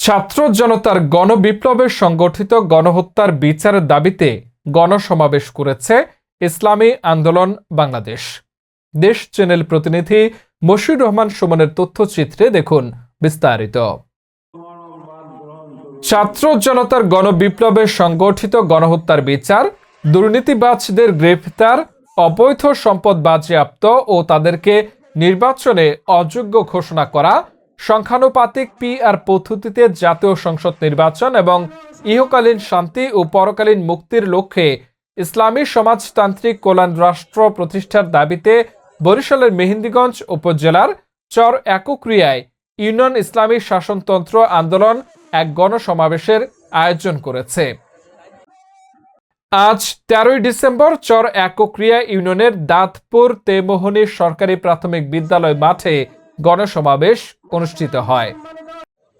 ছাত্র জনতার গণবিপ্লবের সংগঠিত গণহত্যার বিচারের দাবিতে গণসমাবেশ করেছে ইসলামী আন্দোলন বাংলাদেশ। দেশ চ্যানেল প্রতিনিধি মশিউর রহমান সুমনের তথ্যচিত্রে দেখুন বিস্তারিত। ছাত্র জনতার গণবিপ্লবের সংগঠিত গণহত্যার বিচার, দুর্নীতিবাজদের গ্রেফতার, অবৈধ সম্পদ বাজেয়াপ্ত ও তাদেরকে নির্বাচনে অযোগ্য ঘোষণা করা, সংখ্যানুপাতিক পিআর পদ্ধতিতে জাতীয় সংসদ নির্বাচন এবং ইহকালীন শান্তি ও পরকালীন মুক্তির লক্ষ্যে ইসলামী সমাজতান্ত্রিক কল্যাণ রাষ্ট্র প্রতিষ্ঠার দাবিতে বরিশালের মেহেন্দিগঞ্জ উপজেলার চর একক্রিয়ায় ইউনিয়ন ইসলামী শাসনতন্ত্র আন্দোলন এক গণসমাবেশের আয়োজন করেছে। আজ 13 ডিসেম্বর চর একক্রিয়া ইউনিয়নের দাঁতপুর তেমোহনী সরকারি প্রাথমিক বিদ্যালয় মাঠে গণসমাবেশ অনুষ্ঠিত হয়।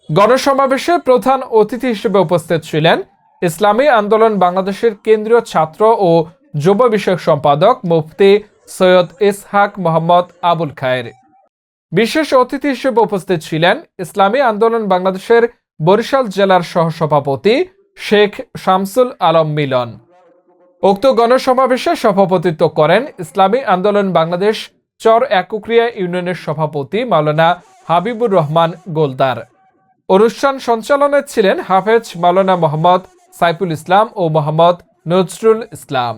গণসমাবেশে প্রধান অতিথি হিসেবে উপস্থিত ছিলেন ইসলামী আন্দোলন বাংলাদেশের কেন্দ্রীয় ছাত্র ও যুব বিষয়ক সম্পাদক মুফতি সৈয়দ ইসহাক মোহাম্মদ আবুল খায়ের। বিশেষ অতিথি হিসেবে উপস্থিত ছিলেন ইসলামী আন্দোলন বাংলাদেশের বরিশাল জেলার সহসভাপতি শেখ শামসুল আলম মিলন। উক্ত গণসমাবেশে সভাপতিত্ব করেন ইসলামী আন্দোলন বাংলাদেশ চর একক্রিয়া ইউনিয়নের সভাপতি মাওলানা হাবিবুর রহমান গোলদার। অনুষ্ঠান সঞ্চালনে ছিলেন হাফেজ মাওলানা মোহাম্মদ সাইফুল ইসলাম ও মোহাম্মদ নজরুল ইসলাম।